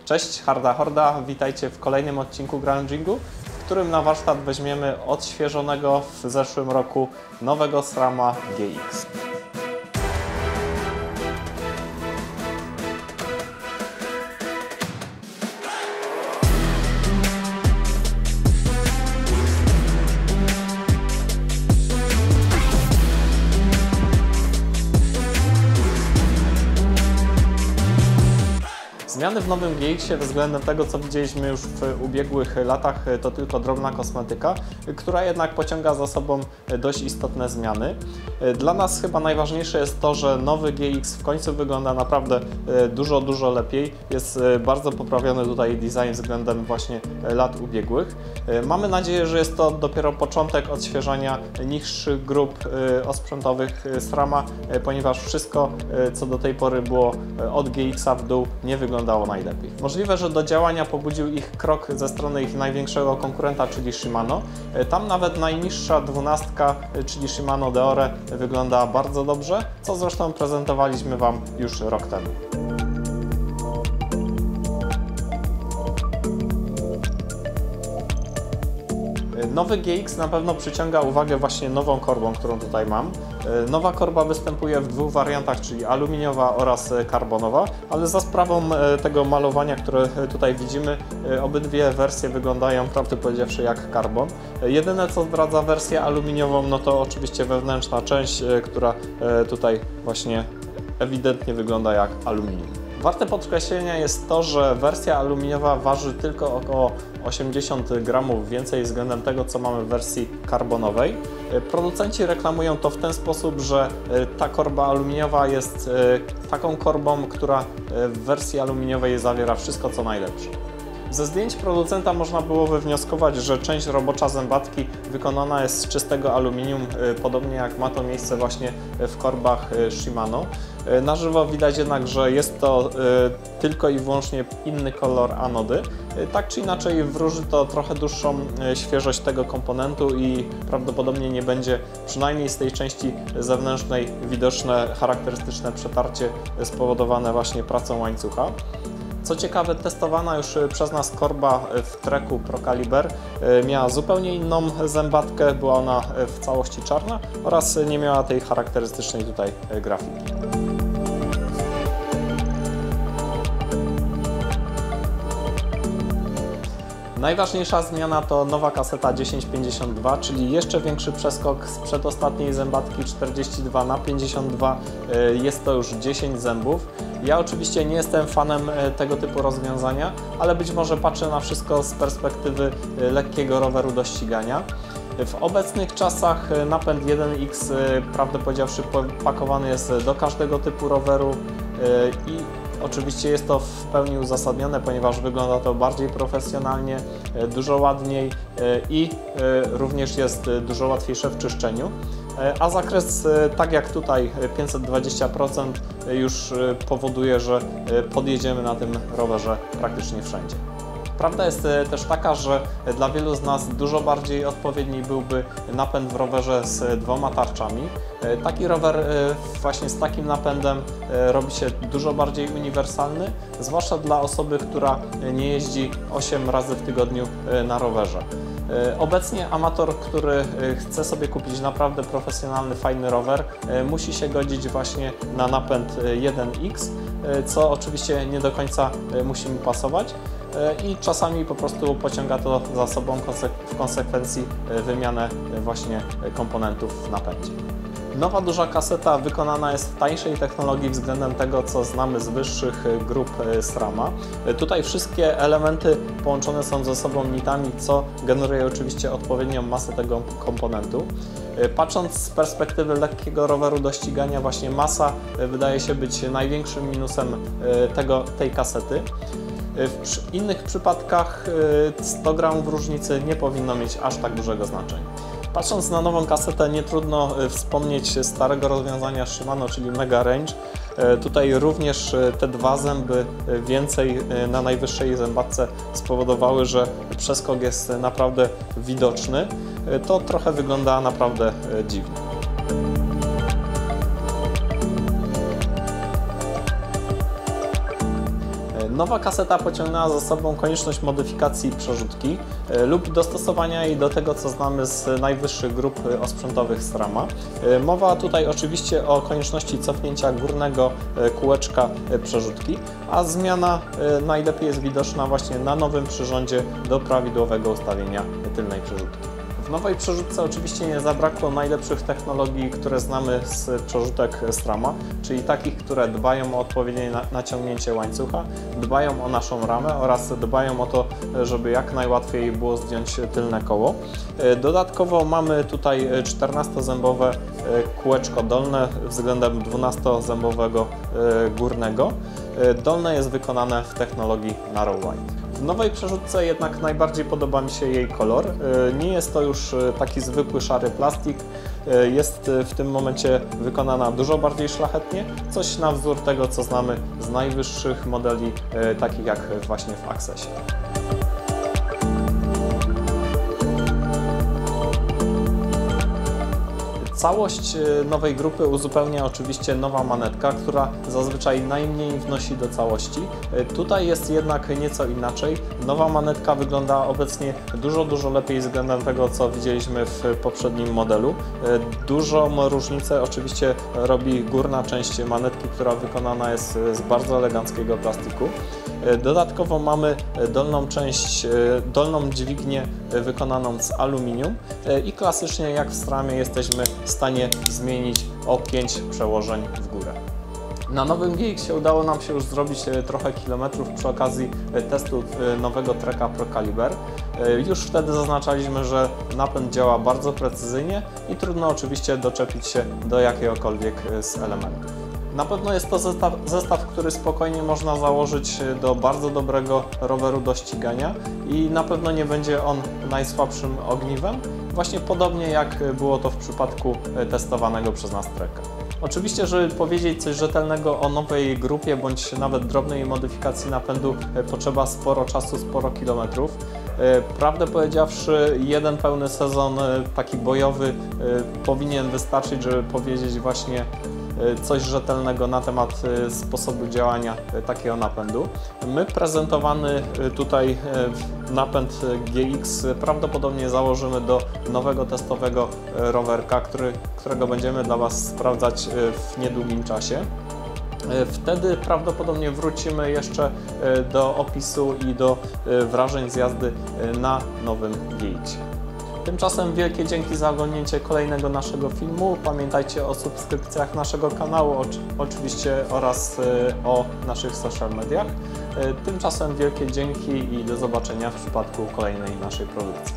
Cześć, Harda Horda, witajcie w kolejnym odcinku Groundingu, w którym na warsztat weźmiemy odświeżonego w zeszłym roku nowego SRAMa GX. Zmiany w nowym GX-ie względem tego, co widzieliśmy już w ubiegłych latach, to tylko drobna kosmetyka, która jednak pociąga za sobą dość istotne zmiany. Dla nas chyba najważniejsze jest to, że nowy GX w końcu wygląda naprawdę dużo lepiej. Jest bardzo poprawiony tutaj design względem właśnie lat ubiegłych. Mamy nadzieję, że jest to dopiero początek odświeżania niższych grup osprzętowych SRAMa, ponieważ wszystko, co do tej pory było od GX-a w dół, nie wyglądało najlepiej. Możliwe, że do działania pobudził ich krok ze strony ich największego konkurenta, czyli Shimano. Tam nawet najniższa 12, czyli Shimano Deore, wygląda bardzo dobrze, co zresztą prezentowaliśmy Wam już rok temu. Nowy GX na pewno przyciąga uwagę właśnie nową korbą, którą tutaj mam. Nowa korba występuje w dwóch wariantach, czyli aluminiowa oraz karbonowa, ale za sprawą tego malowania, które tutaj widzimy, obydwie wersje wyglądają, prawdę powiedziawszy, jak karbon. Jedyne, co zdradza wersję aluminiową, no to oczywiście wewnętrzna część, która tutaj właśnie ewidentnie wygląda jak aluminium. Warte podkreślenia jest to, że wersja aluminiowa waży tylko około 80 gramów więcej względem tego, co mamy w wersji karbonowej. Producenci reklamują to w ten sposób, że ta korba aluminiowa jest taką korbą, która w wersji aluminiowej zawiera wszystko, co najlepsze. Ze zdjęć producenta można było wywnioskować, że część robocza zębatki wykonana jest z czystego aluminium, podobnie jak ma to miejsce właśnie w korbach Shimano. Na żywo widać jednak, że jest to tylko i wyłącznie inny kolor anody. Tak czy inaczej wróży to trochę dłuższą świeżość tego komponentu i prawdopodobnie nie będzie, przynajmniej z tej części zewnętrznej, widoczne charakterystyczne przetarcie spowodowane właśnie pracą łańcucha. Co ciekawe, testowana już przez nas korba w Treku Pro Caliber miała zupełnie inną zębatkę, była ona w całości czarna oraz nie miała tej charakterystycznej tutaj grafiki. Najważniejsza zmiana to nowa kaseta 1052, czyli jeszcze większy przeskok z przedostatniej zębatki 42 na 52. Jest to już 10 zębów. Ja oczywiście nie jestem fanem tego typu rozwiązania, ale być może patrzę na wszystko z perspektywy lekkiego roweru do ścigania. W obecnych czasach napęd 1X, prawdę powiedziawszy, pakowany jest do każdego typu roweru i oczywiście jest to w pełni uzasadnione, ponieważ wygląda to bardziej profesjonalnie, dużo ładniej i również jest dużo łatwiejsze w czyszczeniu. A zakres, tak jak tutaj 520%, już powoduje, że podjedziemy na tym rowerze praktycznie wszędzie. Prawda jest też taka, że dla wielu z nas dużo bardziej odpowiedni byłby napęd w rowerze z dwoma tarczami. Taki rower właśnie z takim napędem robi się dużo bardziej uniwersalny, zwłaszcza dla osoby, która nie jeździ 8 razy w tygodniu na rowerze. Obecnie amator, który chce sobie kupić naprawdę profesjonalny, fajny rower, musi się godzić właśnie na napęd 1X, co oczywiście nie do końca musi mu pasować i czasami po prostu pociąga to za sobą w konsekwencji wymianę właśnie komponentów w napędzie. Nowa duża kaseta wykonana jest w tańszej technologii względem tego, co znamy z wyższych grup SRAMa. Tutaj wszystkie elementy połączone są ze sobą nitami, co generuje oczywiście odpowiednią masę tego komponentu. Patrząc z perspektywy lekkiego roweru do ścigania, właśnie masa wydaje się być największym minusem tej kasety. W innych przypadkach 100 gramów różnicy nie powinno mieć aż tak dużego znaczenia. Patrząc na nową kasetę, nie trudno wspomnieć starego rozwiązania Shimano, czyli Mega Range. Tutaj również te dwa zęby więcej na najwyższej zębatce spowodowały, że przeskok jest naprawdę widoczny. To trochę wygląda naprawdę dziwnie. Nowa kaseta pociągnęła za sobą konieczność modyfikacji przerzutki lub dostosowania jej do tego, co znamy z najwyższych grup osprzętowych SRAM-a. Mowa tutaj oczywiście o konieczności cofnięcia górnego kółeczka przerzutki, a zmiana najlepiej jest widoczna właśnie na nowym przyrządzie do prawidłowego ustawienia tylnej przerzutki. W nowej przerzutce oczywiście nie zabrakło najlepszych technologii, które znamy z przerzutek SRAM-a, czyli takich, które dbają o odpowiednie naciągnięcie łańcucha, dbają o naszą ramę oraz dbają o to, żeby jak najłatwiej było zdjąć tylne koło. Dodatkowo mamy tutaj 14-zębowe kółeczko dolne względem 12-zębowego górnego. Dolne jest wykonane w technologii Narrow White. W nowej przerzutce jednak najbardziej podoba mi się jej kolor. Nie jest to już taki zwykły szary plastik, jest w tym momencie wykonana dużo bardziej szlachetnie, coś na wzór tego, co znamy z najwyższych modeli, takich jak właśnie w Accessie. Całość nowej grupy uzupełnia oczywiście nowa manetka, która zazwyczaj najmniej wnosi do całości. Tutaj jest jednak nieco inaczej. Nowa manetka wygląda obecnie dużo lepiej względem tego, co widzieliśmy w poprzednim modelu. Dużą różnicę oczywiście robi górna część manetki, która wykonana jest z bardzo eleganckiego plastiku. Dodatkowo mamy dolną dźwignię wykonaną z aluminium i klasycznie jak w SRAM-ie jesteśmy w stanie zmienić o 5 przełożeń w górę. Na nowym GX-ie udało nam się już zrobić trochę kilometrów przy okazji testu nowego Treka Pro Caliber. Już wtedy zaznaczaliśmy, że napęd działa bardzo precyzyjnie i trudno oczywiście doczepić się do jakiegokolwiek z elementów. Na pewno jest to zestaw, który spokojnie można założyć do bardzo dobrego roweru do ścigania i na pewno nie będzie on najsłabszym ogniwem, właśnie podobnie jak było to w przypadku testowanego przez nas Treka. Oczywiście, żeby powiedzieć coś rzetelnego o nowej grupie bądź nawet drobnej modyfikacji napędu, potrzeba sporo czasu, sporo kilometrów. Prawdę powiedziawszy, jeden pełny sezon taki bojowy powinien wystarczyć, żeby powiedzieć właśnie coś rzetelnego na temat sposobu działania takiego napędu. My prezentowany tutaj napęd GX prawdopodobnie założymy do nowego testowego rowerka, którego będziemy dla Was sprawdzać w niedługim czasie. Wtedy prawdopodobnie wrócimy jeszcze do opisu i do wrażeń z jazdy na nowym GX. Tymczasem wielkie dzięki za oglądnięcie kolejnego naszego filmu. Pamiętajcie o subskrypcjach naszego kanału oczywiście oraz o naszych social mediach. Tymczasem wielkie dzięki i do zobaczenia w przypadku kolejnej naszej produkcji.